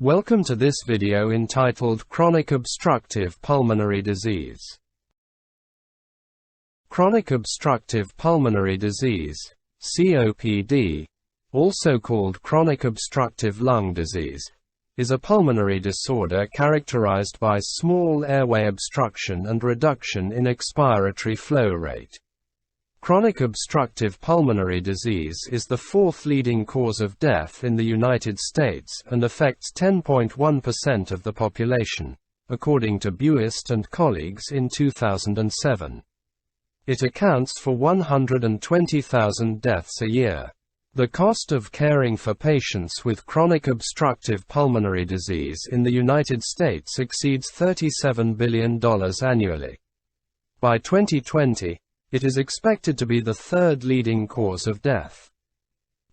Welcome to this video entitled Chronic Obstructive Pulmonary Disease. Chronic Obstructive Pulmonary Disease, COPD, also called chronic obstructive lung disease, is a pulmonary disorder characterized by small airway obstruction and reduction in expiratory flow rate. Chronic obstructive pulmonary disease is the fourth leading cause of death in the United States and affects 10.1% of the population, according to Buist and colleagues in 2007. It accounts for 120,000 deaths a year. The cost of caring for patients with chronic obstructive pulmonary disease in the United States exceeds $37 billion annually. By 2020, it is expected to be the third leading cause of death.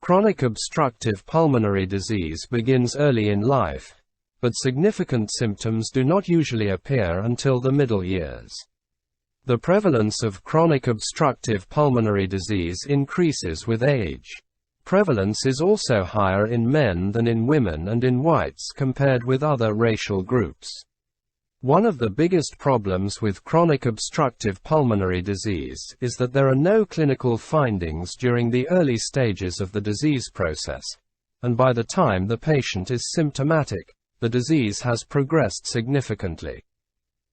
Chronic obstructive pulmonary disease begins early in life, but significant symptoms do not usually appear until the middle years. The prevalence of chronic obstructive pulmonary disease increases with age. Prevalence is also higher in men than in women and in whites compared with other racial groups. One of the biggest problems with chronic obstructive pulmonary disease is that there are no clinical findings during the early stages of the disease process, and by the time the patient is symptomatic, the disease has progressed significantly.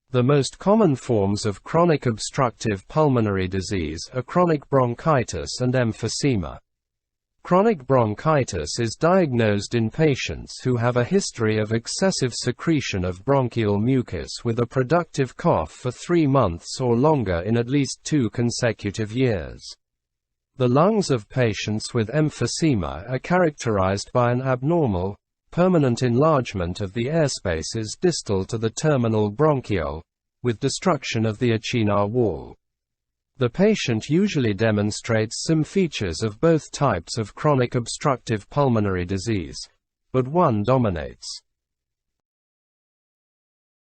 The most common forms of chronic obstructive pulmonary disease are chronic bronchitis and emphysema. Chronic bronchitis is diagnosed in patients who have a history of excessive secretion of bronchial mucus with a productive cough for 3 months or longer in at least 2 consecutive years. The lungs of patients with emphysema are characterized by an abnormal, permanent enlargement of the air spaces distal to the terminal bronchiole, with destruction of the acinar wall. The patient usually demonstrates some features of both types of chronic obstructive pulmonary disease, but one dominates.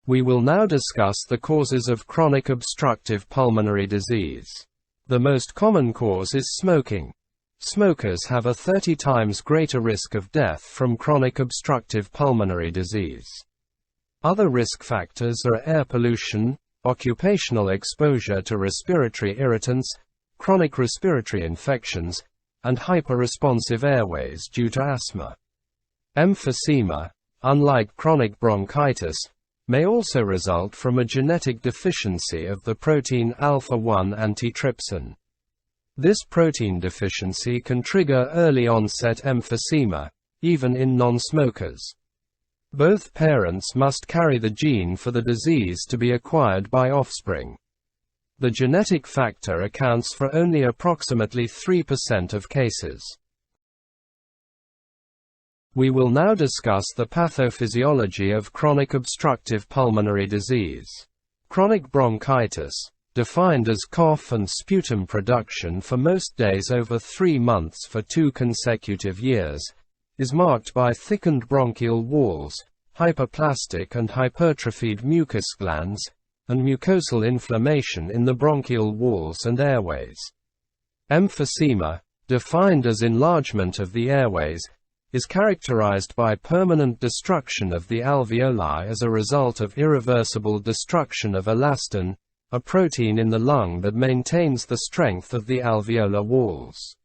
We will now discuss the causes of chronic obstructive pulmonary disease. The most common cause is smoking. Smokers have a 30 times greater risk of death from chronic obstructive pulmonary disease. Other risk factors are air pollution, occupational exposure to respiratory irritants, chronic respiratory infections, and hyperresponsive airways due to asthma. Emphysema, unlike chronic bronchitis, may also result from a genetic deficiency of the protein alpha-1 antitrypsin. This protein deficiency can trigger early-onset emphysema, even in non-smokers. Both parents must carry the gene for the disease to be acquired by offspring. The genetic factor accounts for only approximately 3% of cases. We will now discuss the pathophysiology of chronic obstructive pulmonary disease. Chronic bronchitis, defined as cough and sputum production for most days over 3 months for 2 consecutive years, is marked by thickened bronchial walls, hyperplastic and hypertrophied mucus glands, and mucosal inflammation in the bronchial walls and airways. Emphysema, defined as enlargement of the airways, is characterized by permanent destruction of the alveoli as a result of irreversible destruction of elastin, a protein in the lung that maintains the strength of the alveolar walls.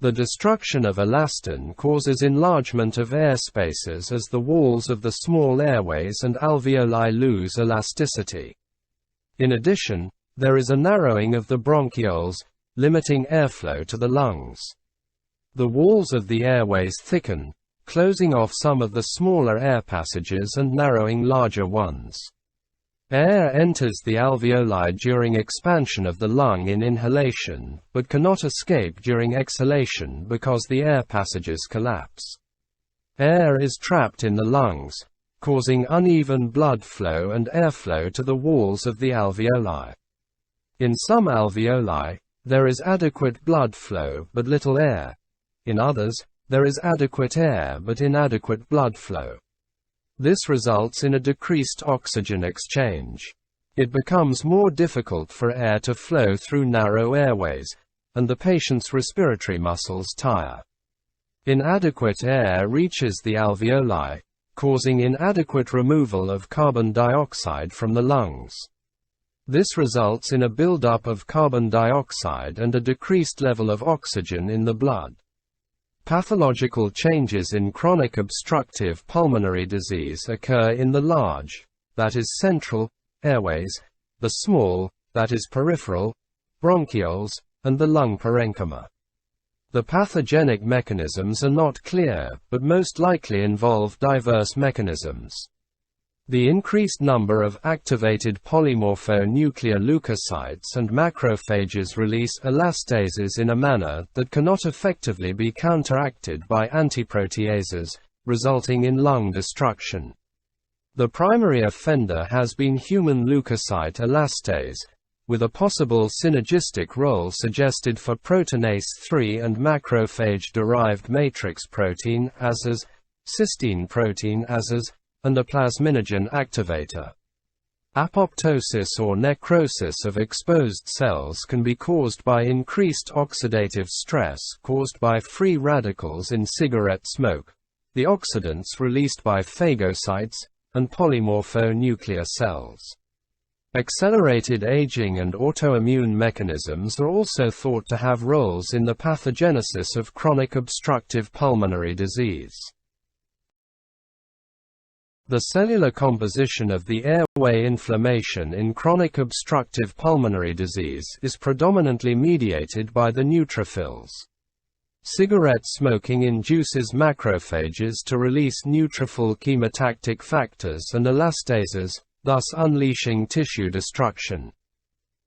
The destruction of elastin causes enlargement of air spaces as the walls of the small airways and alveoli lose elasticity. In addition, there is a narrowing of the bronchioles, limiting airflow to the lungs. The walls of the airways thicken, closing off some of the smaller air passages and narrowing larger ones. Air enters the alveoli during expansion of the lung in inhalation, but cannot escape during exhalation because the air passages collapse. Air is trapped in the lungs, causing uneven blood flow and airflow to the walls of the alveoli. In some alveoli, there is adequate blood flow but little air. In others, there is adequate air but inadequate blood flow. This results in a decreased oxygen exchange. It becomes more difficult for air to flow through narrow airways, and the patient's respiratory muscles tire. Inadequate air reaches the alveoli, causing inadequate removal of carbon dioxide from the lungs. This results in a buildup of carbon dioxide and a decreased level of oxygen in the blood. Pathological changes in chronic obstructive pulmonary disease occur in the large, that is central, airways, the small, that is peripheral, bronchioles, and the lung parenchyma. The pathogenic mechanisms are not clear, but most likely involve diverse mechanisms. The increased number of activated polymorphonuclear leukocytes and macrophages release elastases in a manner that cannot effectively be counteracted by antiproteases, resulting in lung destruction. The primary offender has been human leukocyte elastase, with a possible synergistic role suggested for proteinase 3 and macrophage-derived matrix protein ASAs, cysteine protein ASAs, and a plasminogen activator. Apoptosis or necrosis of exposed cells can be caused by increased oxidative stress caused by free radicals in cigarette smoke, the oxidants released by phagocytes, and polymorphonuclear cells. Accelerated aging and autoimmune mechanisms are also thought to have roles in the pathogenesis of chronic obstructive pulmonary disease. The cellular composition of the airway inflammation in chronic obstructive pulmonary disease is predominantly mediated by the neutrophils. Cigarette smoking induces macrophages to release neutrophil chemotactic factors and elastases, thus unleashing tissue destruction.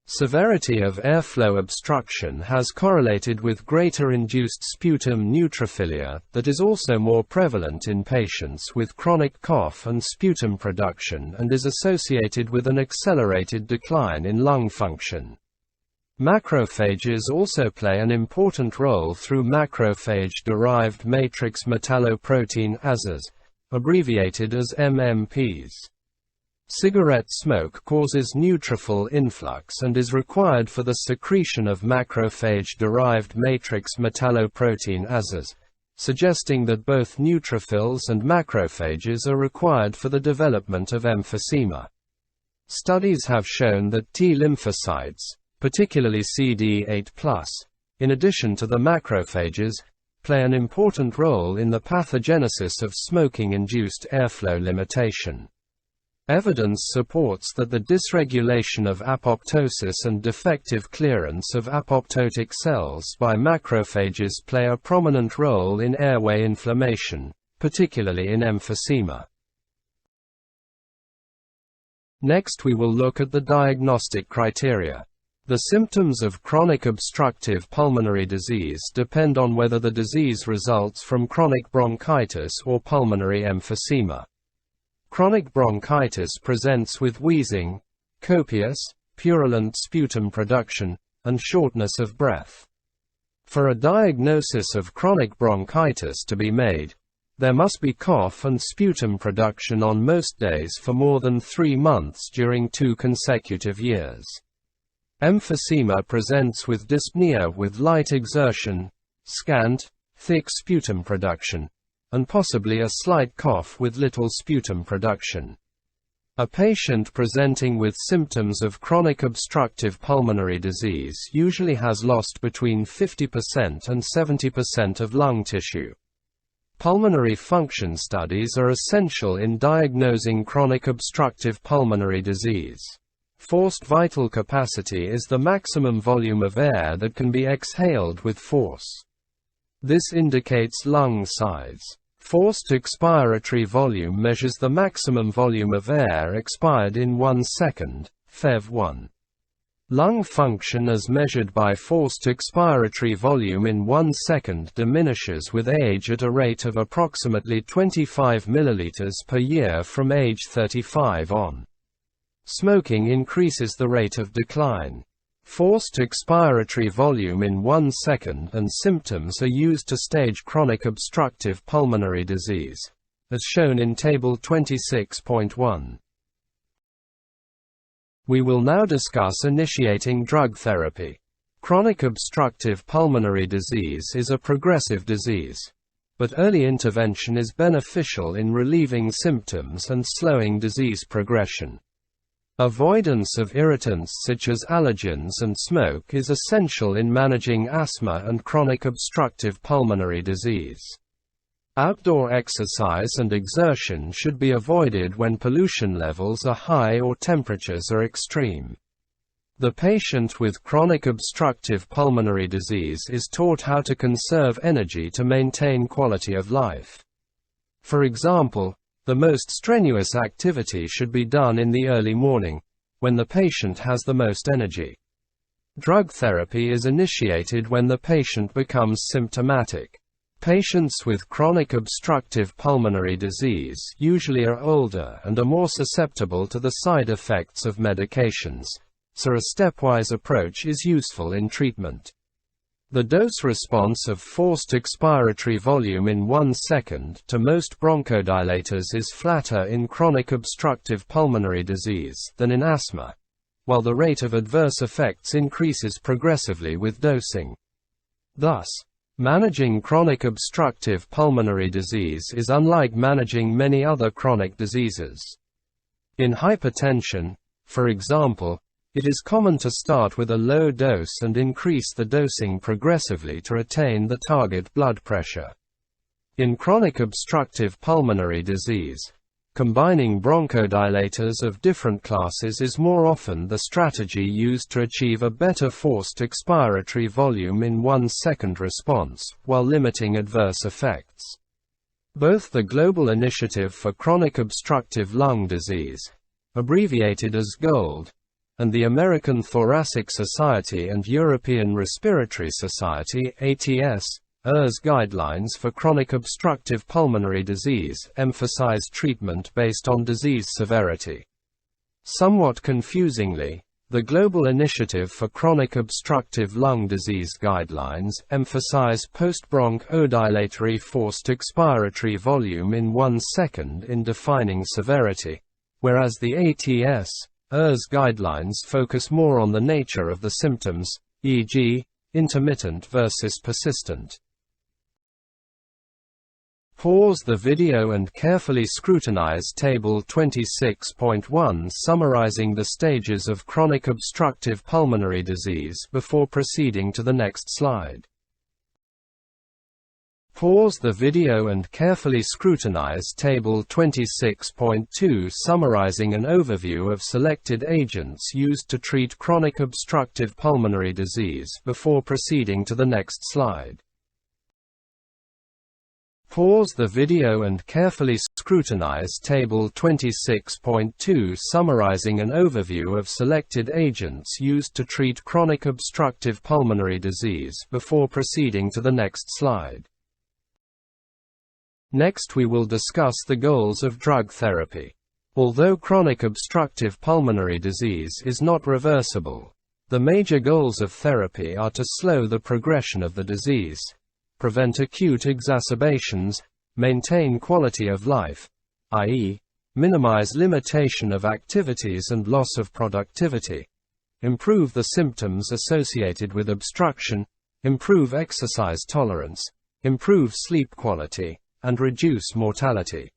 Severity of airflow obstruction has correlated with greater induced sputum neutrophilia that is also more prevalent in patients with chronic cough and sputum production and is associated with an accelerated decline in lung function. Macrophages also play an important role through macrophage-derived matrix metalloprotein ASAs, abbreviated as MMPs. Cigarette smoke causes neutrophil influx and is required for the secretion of macrophage-derived matrix metalloprotein ASAs, suggesting that both neutrophils and macrophages are required for the development of emphysema. Studies have shown that T lymphocytes, particularly CD8+, in addition to the macrophages, play an important role in the pathogenesis of smoking-induced airflow limitation. Evidence supports that the dysregulation of apoptosis and defective clearance of apoptotic cells by macrophages play a prominent role in airway inflammation, particularly in emphysema. Next we will look at the diagnostic criteria. The symptoms of chronic obstructive pulmonary disease depend on whether the disease results from chronic bronchitis or pulmonary emphysema. Chronic bronchitis presents with wheezing, copious, purulent sputum production, and shortness of breath. For a diagnosis of chronic bronchitis to be made, there must be cough and sputum production on most days for more than 3 months during 2 consecutive years. Emphysema presents with dyspnea with light exertion, scant, thick sputum production, and possibly a slight cough with little sputum production. A patient presenting with symptoms of chronic obstructive pulmonary disease usually has lost between 50% and 70% of lung tissue. Pulmonary function studies are essential in diagnosing chronic obstructive pulmonary disease. Forced vital capacity is the maximum volume of air that can be exhaled with force. This indicates lung size. Forced expiratory volume measures the maximum volume of air expired in 1 second, FEV1. Lung function as measured by forced expiratory volume in 1 second diminishes with age at a rate of approximately 25 milliliters per year from age 35 on. Smoking increases the rate of decline. Forced expiratory volume in 1 second and symptoms are used to stage chronic obstructive pulmonary disease, as shown in Table 26.1. We will now discuss initiating drug therapy. Chronic obstructive pulmonary disease is a progressive disease. but early intervention is beneficial in relieving symptoms and slowing disease progression. Avoidance of irritants such as allergens and smoke is essential in managing asthma and chronic obstructive pulmonary disease. Outdoor exercise and exertion should be avoided when pollution levels are high or temperatures are extreme. The patient with chronic obstructive pulmonary disease is taught how to conserve energy to maintain quality of life. For example, the most strenuous activity should be done in the early morning, when the patient has the most energy. Drug therapy is initiated when the patient becomes symptomatic. Patients with chronic obstructive pulmonary disease usually are older and are more susceptible to the side effects of medications, so a stepwise approach is useful in treatment. The dose response of forced expiratory volume in 1 second to most bronchodilators is flatter in chronic obstructive pulmonary disease than in asthma, while the rate of adverse effects increases progressively with dosing. Thus, managing chronic obstructive pulmonary disease is unlike managing many other chronic diseases. In hypertension, for example, it is common to start with a low dose and increase the dosing progressively to attain the target blood pressure. In chronic obstructive pulmonary disease, combining bronchodilators of different classes is more often the strategy used to achieve a better forced expiratory volume in 1 second response, while limiting adverse effects. Both the Global Initiative for Chronic Obstructive Lung Disease, abbreviated as GOLD, and the American Thoracic Society and European Respiratory Society (ATS) ERS guidelines for chronic obstructive pulmonary disease emphasize treatment based on disease severity. Somewhat confusingly, the Global Initiative for Chronic Obstructive Lung Disease guidelines emphasize post-bronchodilatory forced expiratory volume in 1 second in defining severity, whereas the ATS ERS guidelines focus more on the nature of the symptoms, e.g., intermittent versus persistent. Pause the video and carefully scrutinize Table 26.1 summarizing the stages of chronic obstructive pulmonary disease before proceeding to the next slide. Pause the video and carefully scrutinize Table 26.2 summarizing an overview of selected agents used to treat chronic obstructive pulmonary disease before proceeding to the next slide. Pause the video and carefully scrutinize Table 26.2 summarizing an overview of selected agents used to treat chronic obstructive pulmonary disease before proceeding to the next slide. Next we will discuss the goals of drug therapy. Although chronic obstructive pulmonary disease is not reversible, the major goals of therapy are to slow the progression of the disease, prevent acute exacerbations, maintain quality of life, i.e., minimize limitation of activities and loss of productivity, improve the symptoms associated with obstruction, improve exercise tolerance, improve sleep quality, and reduce mortality.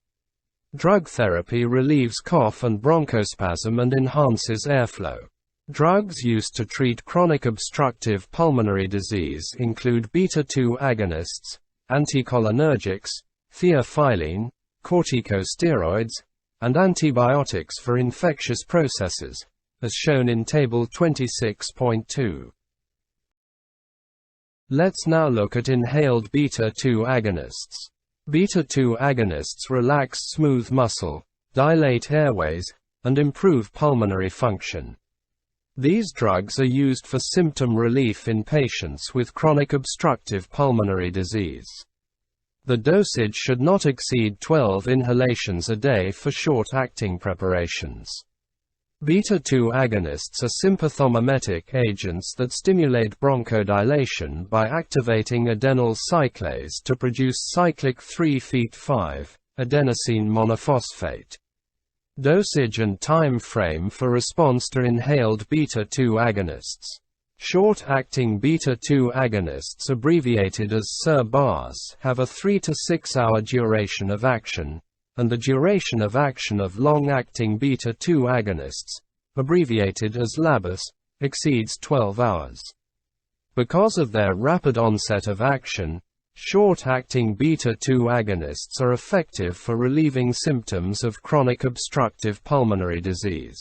Drug therapy relieves cough and bronchospasm and enhances airflow. Drugs used to treat chronic obstructive pulmonary disease include beta-2 agonists, anticholinergics, theophylline, corticosteroids, and antibiotics for infectious processes, as shown in Table 26.2. Let's now look at inhaled beta-2 agonists. Beta-2 agonists relax smooth muscle, dilate airways, and improve pulmonary function. These drugs are used for symptom relief in patients with chronic obstructive pulmonary disease. The dosage should not exceed 12 inhalations a day for short-acting preparations. Beta-2 agonists are sympathomimetic agents that stimulate bronchodilation by activating adenyl cyclase to produce cyclic 3-phosphate adenosine monophosphate. Dosage and time frame for response to inhaled beta-2 agonists. Short-acting beta-2 agonists, abbreviated as SIR-Bars, have a 3 to 6 hour duration of action, and the duration of action of long-acting beta-2 agonists, abbreviated as LABAs, exceeds 12 hours. Because of their rapid onset of action, short-acting beta-2 agonists are effective for relieving symptoms of chronic obstructive pulmonary disease.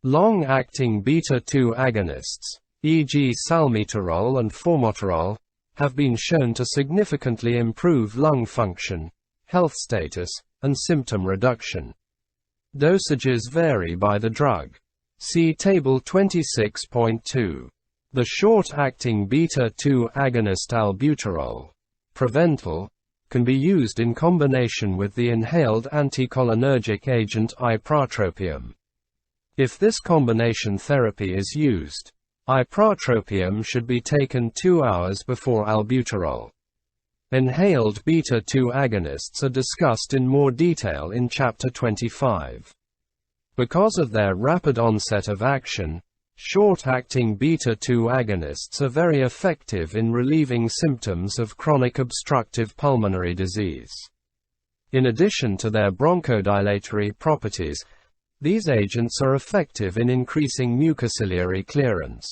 Long-acting beta-2 agonists, e.g. salmeterol and formoterol, have been shown to significantly improve lung function, health status, and symptom reduction. Dosages vary by the drug. See Table 26.2. The short-acting beta-2 agonist albuterol, Prevental, can be used in combination with the inhaled anticholinergic agent ipratropium. If this combination therapy is used, ipratropium should be taken 2 hours before albuterol. Inhaled beta-2 agonists are discussed in more detail in Chapter 25. Because of their rapid onset of action, short-acting beta-2 agonists are very effective in relieving symptoms of chronic obstructive pulmonary disease. In addition to their bronchodilatory properties, these agents are effective in increasing mucociliary clearance.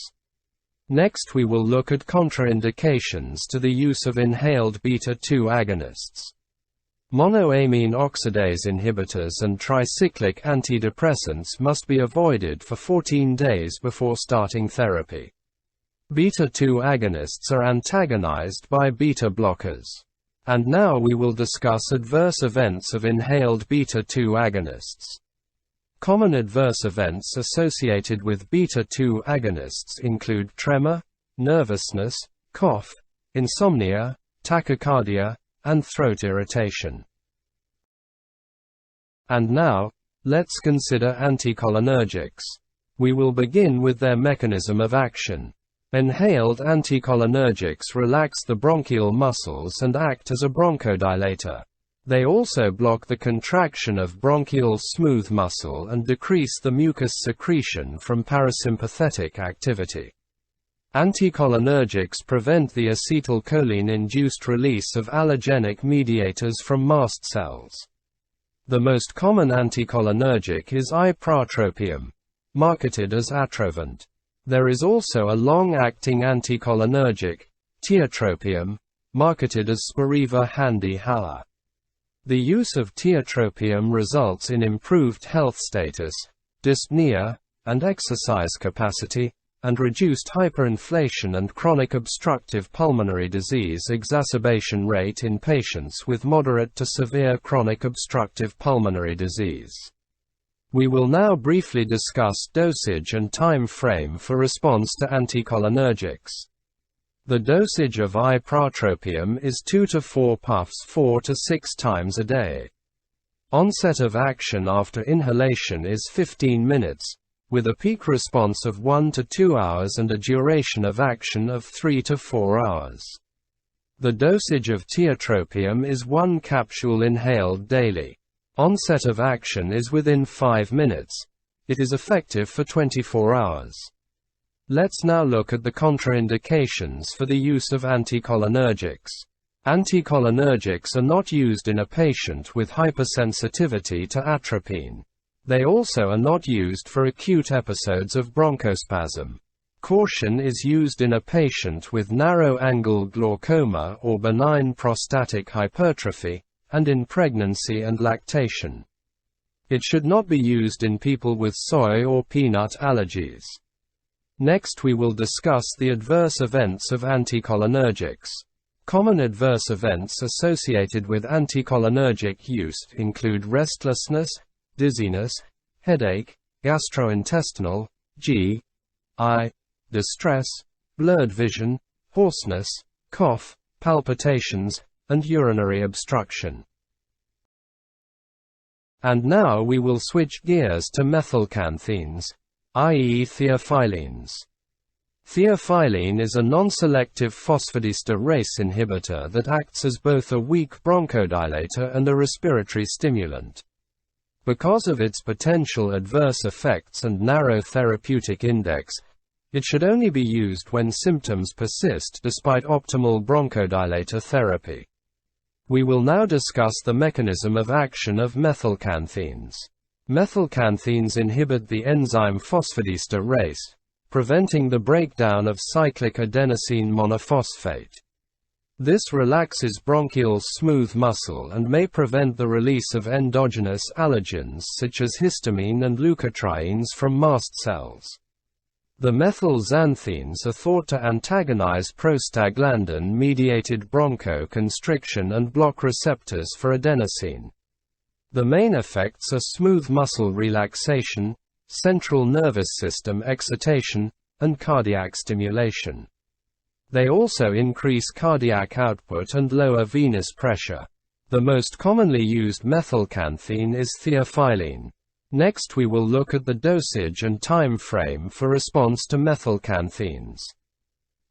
Next we will look at contraindications to the use of inhaled beta-2 agonists. Monoamine oxidase inhibitors and tricyclic antidepressants must be avoided for 14 days before starting therapy. Beta-2 agonists are antagonized by beta blockers. And now we will discuss adverse events of inhaled beta-2 agonists. Common adverse events associated with beta-2 agonists include tremor, nervousness, cough, insomnia, tachycardia, and throat irritation. And now, let's consider anticholinergics. We will begin with their mechanism of action. Inhaled anticholinergics relax the bronchial muscles and act as a bronchodilator. They also block the contraction of bronchial smooth muscle and decrease the mucus secretion from parasympathetic activity. Anticholinergics prevent the acetylcholine-induced release of allergenic mediators from mast cells. The most common anticholinergic is ipratropium, marketed as Atrovent. There is also a long-acting anticholinergic, tiotropium, marketed as Spiriva Handy-Haller. The use of tiotropium results in improved health status, dyspnea, and exercise capacity, and reduced hyperinflation and chronic obstructive pulmonary disease exacerbation rate in patients with moderate to severe chronic obstructive pulmonary disease. We will now briefly discuss dosage and time frame for response to anticholinergics. The dosage of ipratropium is 2 to 4 puffs 4 to 6 times a day. Onset of action after inhalation is 15 minutes, with a peak response of 1 to 2 hours and a duration of action of 3 to 4 hours. The dosage of tiotropium is 1 capsule inhaled daily. Onset of action is within 5 minutes. It is effective for 24 hours. Let's now look at the contraindications for the use of anticholinergics. Anticholinergics are not used in a patient with hypersensitivity to atropine. They also are not used for acute episodes of bronchospasm. Caution is used in a patient with narrow-angle glaucoma or benign prostatic hypertrophy, and in pregnancy and lactation. It should not be used in people with soy or peanut allergies. Next we will discuss the adverse events of anticholinergics. Common adverse events associated with anticholinergic use include restlessness, dizziness, headache, gastrointestinal, GI, distress, blurred vision, hoarseness, cough, palpitations, and urinary obstruction. And now we will switch gears to methylcanthenes, i.e. theophyllenes. Theophylline is a non-selective phosphodiesterase inhibitor that acts as both a weak bronchodilator and a respiratory stimulant. Because of its potential adverse effects and narrow therapeutic index, It should only be used when symptoms persist despite optimal bronchodilator therapy. We will now discuss the mechanism of action of methylcanthines. Methylcanthines inhibit the enzyme phosphodiesterase, preventing the breakdown of cyclic adenosine monophosphate. This relaxes bronchial smooth muscle and may prevent the release of endogenous allergens such as histamine and leukotrienes from mast cells. The methylxanthines are thought to antagonize prostaglandin-mediated bronchoconstriction and block receptors for adenosine. The main effects are smooth muscle relaxation, central nervous system excitation, and cardiac stimulation. They also increase cardiac output and lower venous pressure. The most commonly used methylcanthine is theophylline. Next we will look at the dosage and time frame for response to methylcanthines.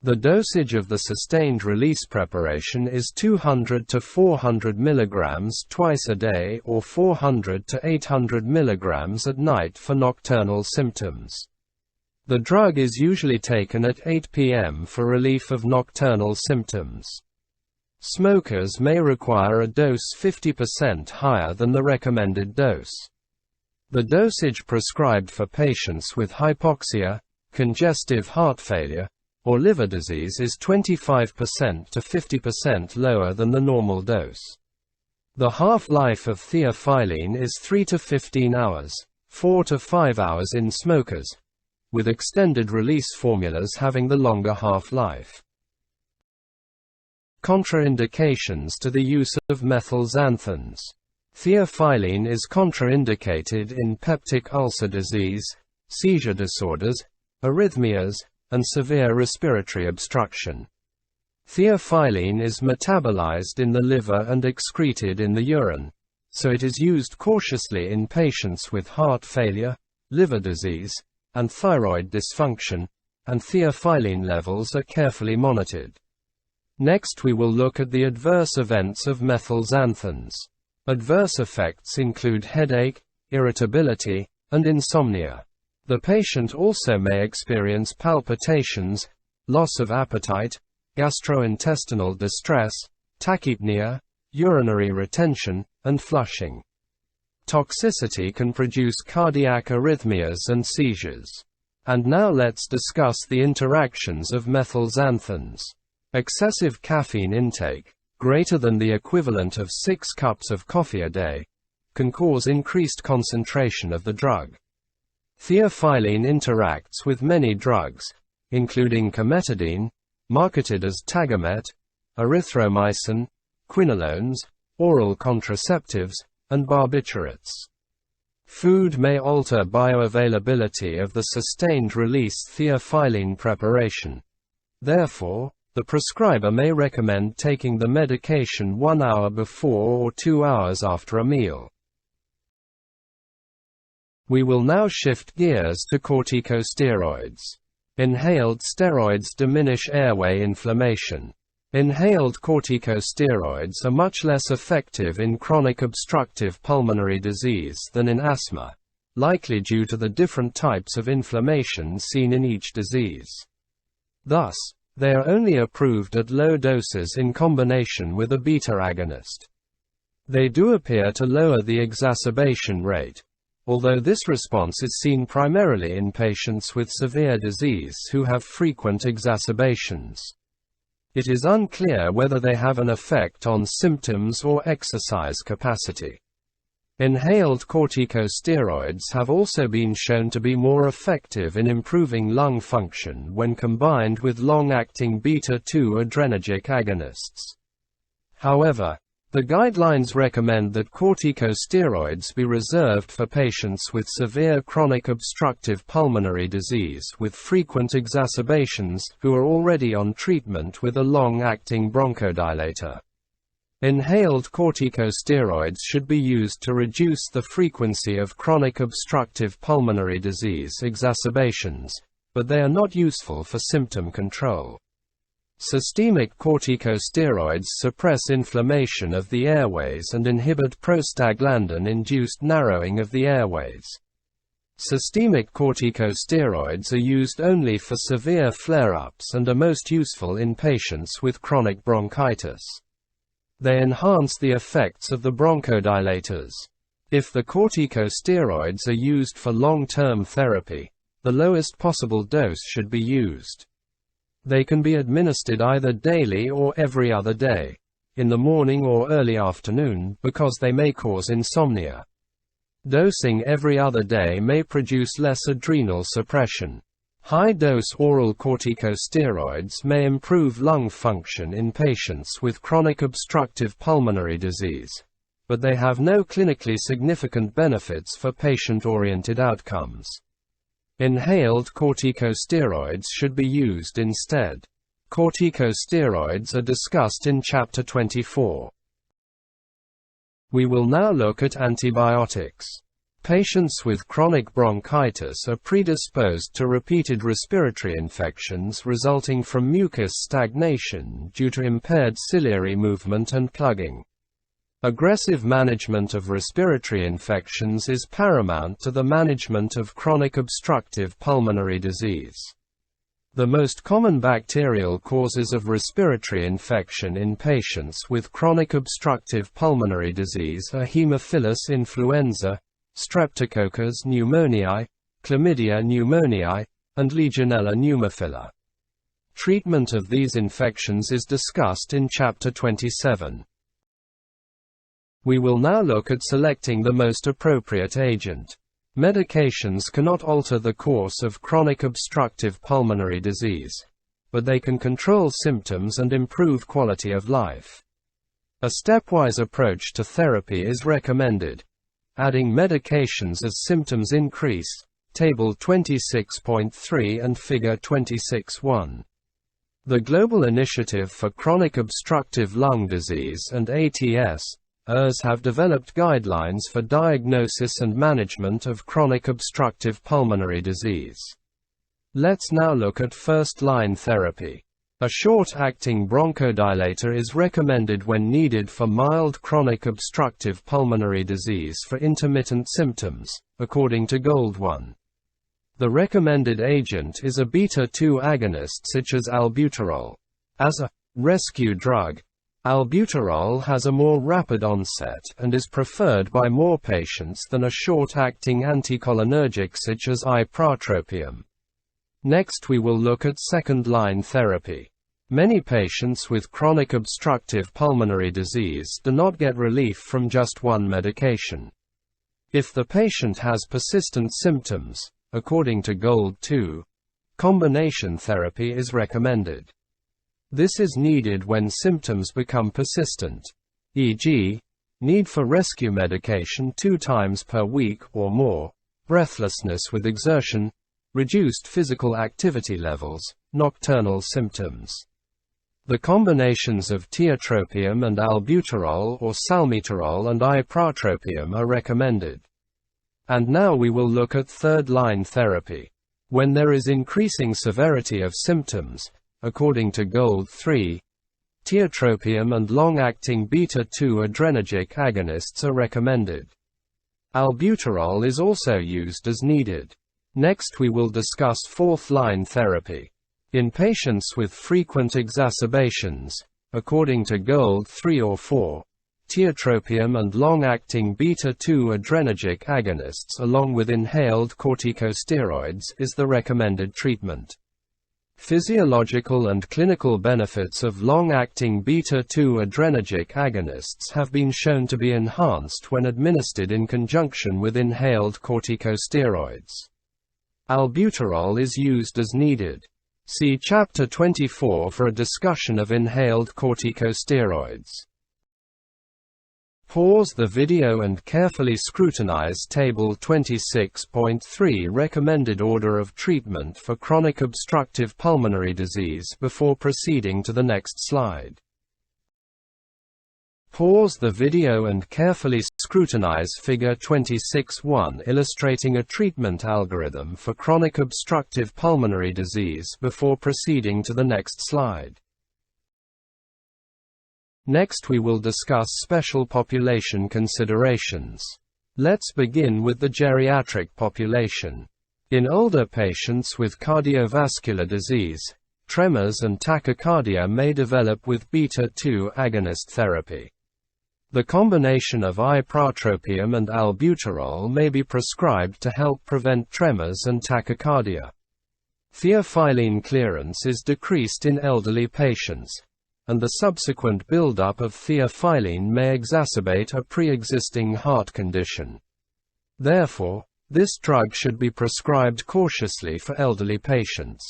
The dosage of the sustained release preparation is 200 to 400 mg twice a day or 400 to 800 mg at night for nocturnal symptoms. The drug is usually taken at 8 p.m. for relief of nocturnal symptoms. Smokers may require a dose 50% higher than the recommended dose. The dosage prescribed for patients with hypoxia, congestive heart failure, or liver disease is 25% to 50% lower than the normal dose. The half-life of theophylline is 3 to 15 hours, 4 to 5 hours in smokers, with extended release formulas having the longer half-life. Contraindications to the use of methylxanthines. Theophylline is contraindicated in peptic ulcer disease, seizure disorders, arrhythmias, and severe respiratory obstruction. Theophylline is metabolized in the liver and excreted in the urine, so it is used cautiously in patients with heart failure, liver disease, and thyroid dysfunction, and theophylline levels are carefully monitored. Next we will look at the adverse events of methylxanthines. Adverse effects include headache, irritability, and insomnia. The patient also may experience palpitations, loss of appetite, gastrointestinal distress, tachypnea, urinary retention, and flushing. Toxicity can produce cardiac arrhythmias and seizures. And now let's discuss the interactions of methylxanthines. Excessive caffeine intake, greater than the equivalent of 6 cups of coffee a day, can cause increased concentration of the drug. Theophylline interacts with many drugs, including cimetidine, marketed as Tagamet, erythromycin, quinolones, oral contraceptives, and barbiturates. Food may alter bioavailability of the sustained-release theophylline preparation. Therefore, the prescriber may recommend taking the medication 1 hour before or 2 hours after a meal. We will now shift gears to corticosteroids. Inhaled steroids diminish airway inflammation. Inhaled corticosteroids are much less effective in chronic obstructive pulmonary disease than in asthma, likely due to the different types of inflammation seen in each disease. Thus, they are only approved at low doses in combination with a beta agonist. They do appear to lower the exacerbation rate, although this response is seen primarily in patients with severe disease who have frequent exacerbations. It is unclear whether they have an effect on symptoms or exercise capacity. Inhaled corticosteroids have also been shown to be more effective in improving lung function when combined with long-acting beta-2 adrenergic agonists. However, the guidelines recommend that corticosteroids be reserved for patients with severe chronic obstructive pulmonary disease with frequent exacerbations who are already on treatment with a long-acting bronchodilator. Inhaled corticosteroids should be used to reduce the frequency of chronic obstructive pulmonary disease exacerbations, but they are not useful for symptom control. Systemic corticosteroids suppress inflammation of the airways and inhibit prostaglandin-induced narrowing of the airways. Systemic corticosteroids are used only for severe flare-ups and are most useful in patients with chronic bronchitis. They enhance the effects of the bronchodilators. If the corticosteroids are used for long-term therapy, the lowest possible dose should be used. They can be administered either daily or every other day, in the morning or early afternoon, because they may cause insomnia. Dosing every other day may produce less adrenal suppression. High-dose oral corticosteroids may improve lung function in patients with chronic obstructive pulmonary disease, but they have no clinically significant benefits for patient-oriented outcomes. Inhaled corticosteroids should be used instead. Corticosteroids are discussed in Chapter 24. We will now look at antibiotics. Patients with chronic bronchitis are predisposed to repeated respiratory infections resulting from mucus stagnation due to impaired ciliary movement and plugging. Aggressive management of respiratory infections is paramount to the management of chronic obstructive pulmonary disease. The most common bacterial causes of respiratory infection in patients with chronic obstructive pulmonary disease are Haemophilus influenza, Streptococcus pneumoniae, Chlamydia pneumoniae, and Legionella pneumophila. Treatment of these infections is discussed in Chapter 27. We will now look at selecting the most appropriate agent. Medications cannot alter the course of chronic obstructive pulmonary disease, but they can control symptoms and improve quality of life. A stepwise approach to therapy is recommended, adding medications as symptoms increase, Table 26.3 and Figure 26.1. The Global Initiative for Chronic Obstructive Lung Disease and ATS have developed guidelines for diagnosis and management of chronic obstructive pulmonary disease. Let's now look at first-line therapy. A short-acting bronchodilator is recommended when needed for mild chronic obstructive pulmonary disease for intermittent symptoms, according to Gold 1. The recommended agent is a beta-2 agonist such as albuterol. As a rescue drug, albuterol has a more rapid onset and is preferred by more patients than a short-acting anticholinergic such as ipratropium. Next we will look at second-line therapy. Many patients with chronic obstructive pulmonary disease do not get relief from just one medication. If the patient has persistent symptoms, according to Gold 2, combination therapy is recommended. This is needed when symptoms become persistent, e.g., need for rescue medication 2 times per week or more, breathlessness with exertion, reduced physical activity levels, nocturnal symptoms. The combinations of tiotropium and albuterol or salmeterol and ipratropium are recommended. And now we will look at third-line therapy. When there is increasing severity of symptoms, according to Gold 3, tiotropium and long-acting beta-2 adrenergic agonists are recommended. Albuterol is also used as needed. Next we will discuss fourth-line therapy. In patients with frequent exacerbations, according to Gold 3 or 4, tiotropium and long-acting beta-2 adrenergic agonists along with inhaled corticosteroids is the recommended treatment. Physiological and clinical benefits of long-acting beta-2 adrenergic agonists have been shown to be enhanced when administered in conjunction with inhaled corticosteroids. Albuterol is used as needed. See Chapter 24 for a discussion of inhaled corticosteroids. Pause the video and carefully scrutinize Table 26.3 recommended order of treatment for chronic obstructive pulmonary disease before proceeding to the next slide. Pause the video and carefully scrutinize Figure 26.1 illustrating a treatment algorithm for chronic obstructive pulmonary disease before proceeding to the next slide. Next we will discuss special population considerations. Let's begin with the geriatric population. In older patients with cardiovascular disease, tremors and tachycardia may develop with beta-2 agonist therapy. The combination of ipratropium and albuterol may be prescribed to help prevent tremors and tachycardia. Theophylline clearance is decreased in elderly patients, and the subsequent buildup of theophylline may exacerbate a pre-existing heart condition. Therefore, this drug should be prescribed cautiously for elderly patients.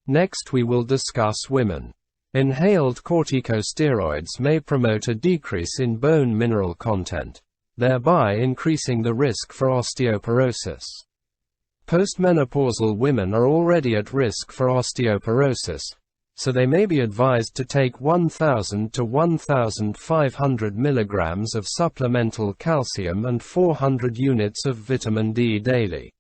Next we will discuss women. Inhaled corticosteroids may promote a decrease in bone mineral content, thereby increasing the risk for osteoporosis. Postmenopausal women are already at risk for osteoporosis, so they may be advised to take 1,000 to 1,500 mg of supplemental calcium and 400 units of vitamin D daily.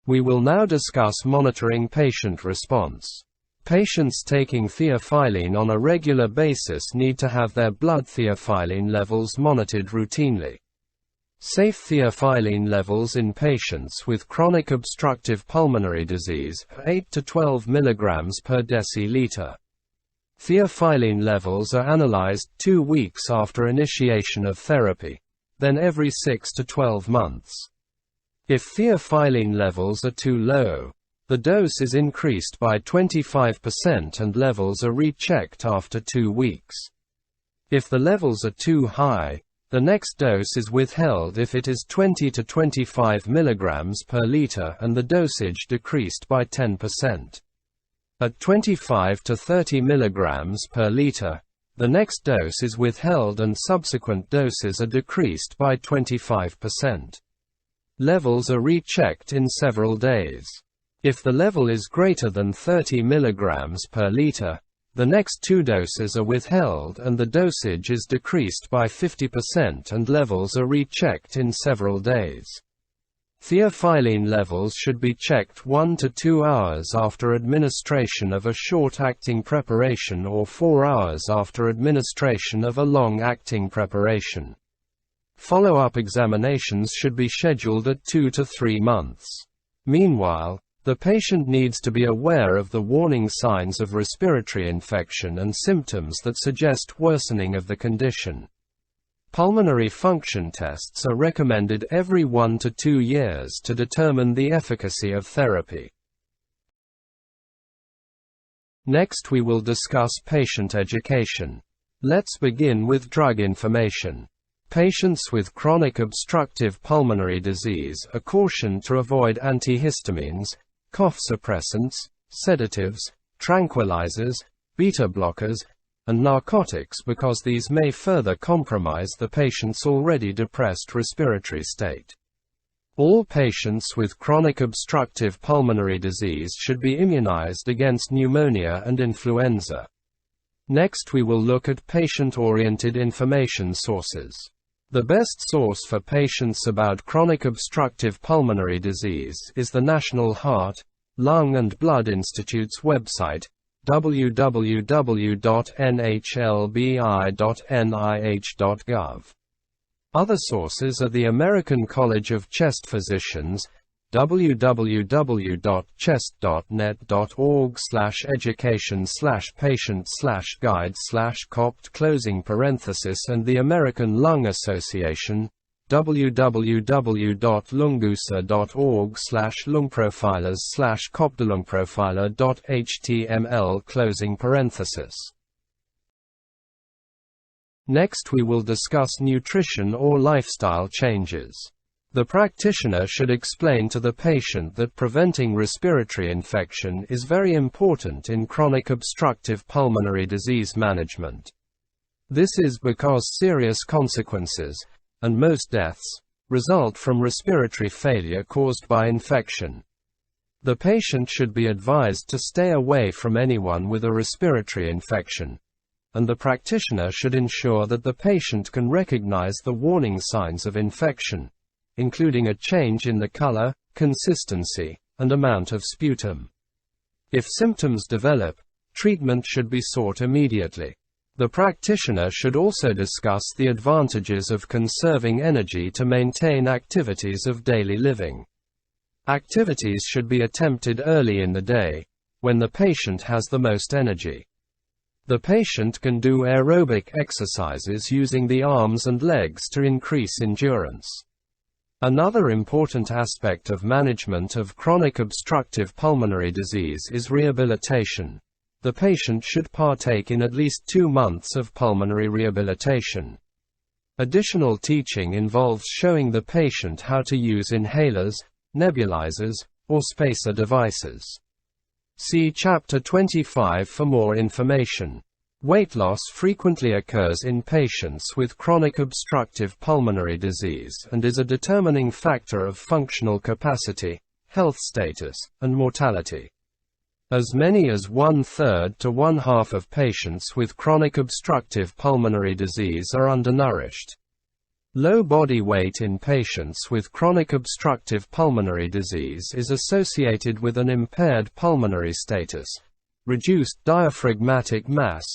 We will now discuss monitoring patient response. Patients taking theophylline on a regular basis need to have their blood theophylline levels monitored routinely. Safe theophylline levels in patients with chronic obstructive pulmonary disease are 8 to 12 mg per deciliter. Theophylline levels are analyzed 2 weeks after initiation of therapy, then every 6 to 12 months. If theophylline levels are too low, the dose is increased by 25% and levels are rechecked after 2 weeks. If the levels are too high, the next dose is withheld if it is 20 to 25 mg per liter and the dosage decreased by 10%. At 25 to 30 mg per liter, the next dose is withheld and subsequent doses are decreased by 25%. Levels are rechecked in several days. If the level is greater than 30 mg per liter, the next 2 doses are withheld and the dosage is decreased by 50% and levels are rechecked in several days. Theophylline levels should be checked 1 to 2 hours after administration of a short-acting preparation or 4 hours after administration of a long-acting preparation. Follow-up examinations should be scheduled at 2 to 3 months. Meanwhile, the patient needs to be aware of the warning signs of respiratory infection and symptoms that suggest worsening of the condition. Pulmonary function tests are recommended every 1 to 2 years to determine the efficacy of therapy. Next we will discuss patient education. Let's begin with drug information. Patients with chronic obstructive pulmonary disease are cautioned to avoid antihistamines, cough suppressants, sedatives, tranquilizers, beta blockers, and narcotics because these may further compromise the patient's already depressed respiratory state. All patients with chronic obstructive pulmonary disease should be immunized against pneumonia and influenza. Next we will look at patient-oriented information sources. The best source for patients about chronic obstructive pulmonary disease is the National Heart, Lung and Blood Institute's website, www.nhlbi.nih.gov. Other sources are the American College of Chest Physicians, www.chest.net.org/education/patient/guide/copt, and the American Lung Association, www.lungusa.org/lungprofilers/copdlungprofiler.html. Next we will discuss nutrition or lifestyle changes. The practitioner should explain to the patient that preventing respiratory infection is very important in chronic obstructive pulmonary disease management. This is because serious consequences, and most deaths, result from respiratory failure caused by infection. The patient should be advised to stay away from anyone with a respiratory infection, and the practitioner should ensure that the patient can recognize the warning signs of infection, including a change in the color, consistency, and amount of sputum. If symptoms develop, treatment should be sought immediately. The practitioner should also discuss the advantages of conserving energy to maintain activities of daily living. Activities should be attempted early in the day, when the patient has the most energy. The patient can do aerobic exercises using the arms and legs to increase endurance. Another important aspect of management of chronic obstructive pulmonary disease is rehabilitation. The patient should partake in at least 2 months of pulmonary rehabilitation. Additional teaching involves showing the patient how to use inhalers, nebulizers, or spacer devices. See Chapter 25 for more information. Weight loss frequently occurs in patients with chronic obstructive pulmonary disease and is a determining factor of functional capacity, health status, and mortality. As many as 1/3 to 1/2 of patients with chronic obstructive pulmonary disease are undernourished. Low body weight in patients with chronic obstructive pulmonary disease is associated with an impaired pulmonary status, reduced diaphragmatic mass,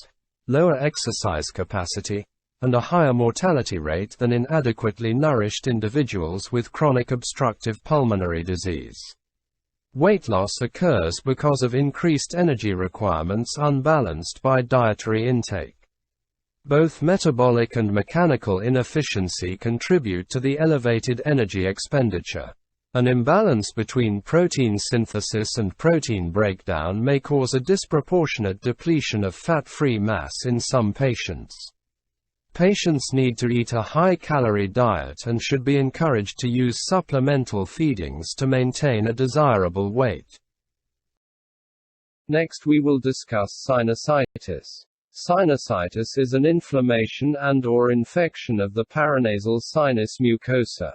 lower exercise capacity, and a higher mortality rate than in adequately nourished individuals with chronic obstructive pulmonary disease. Weight loss occurs because of increased energy requirements unbalanced by dietary intake. Both metabolic and mechanical inefficiency contribute to the elevated energy expenditure. An imbalance between protein synthesis and protein breakdown may cause a disproportionate depletion of fat-free mass in some patients. Patients need to eat a high-calorie diet and should be encouraged to use supplemental feedings to maintain a desirable weight. Next we will discuss sinusitis. Sinusitis is an inflammation and/or infection of the paranasal sinus mucosa.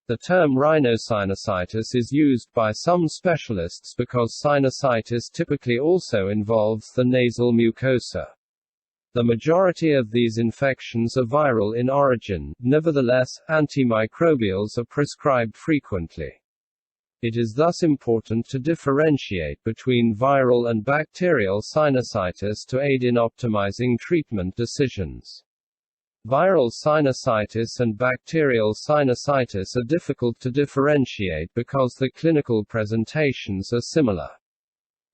The term rhinosinusitis is used by some specialists because sinusitis typically also involves the nasal mucosa. The majority of these infections are viral in origin, nevertheless, antimicrobials are prescribed frequently. It is thus important to differentiate between viral and bacterial sinusitis to aid in optimizing treatment decisions. Viral sinusitis and bacterial sinusitis are difficult to differentiate because the clinical presentations are similar.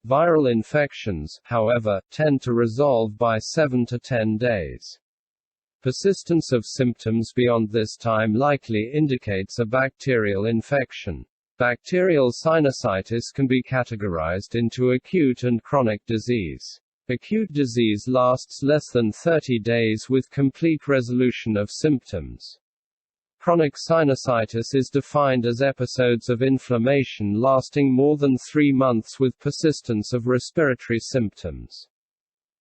Viral infections, however, tend to resolve by 7 to 10 days. Persistence of symptoms beyond this time likely indicates a bacterial infection. Bacterial sinusitis can be categorized into acute and chronic disease. Acute disease lasts less than 30 days with complete resolution of symptoms. Chronic sinusitis is defined as episodes of inflammation lasting more than 3 months with persistence of respiratory symptoms.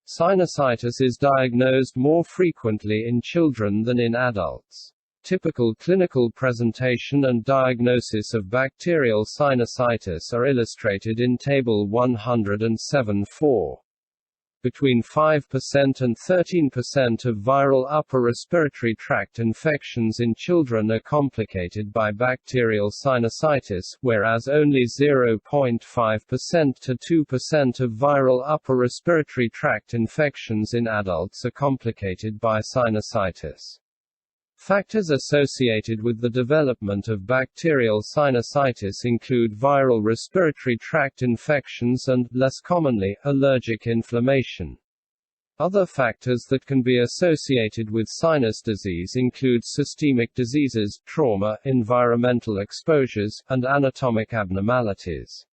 Sinusitis is diagnosed more frequently in children than in adults. Typical clinical presentation and diagnosis of bacterial sinusitis are illustrated in Table 107-4. Between 5% and 13% of viral upper respiratory tract infections in children are complicated by bacterial sinusitis, whereas only 0.5% to 2% of viral upper respiratory tract infections in adults are complicated by sinusitis. Factors associated with the development of bacterial sinusitis include viral respiratory tract infections and, less commonly, allergic inflammation. Other factors that can be associated with sinus disease include systemic diseases, trauma, environmental exposures, and anatomic abnormalities.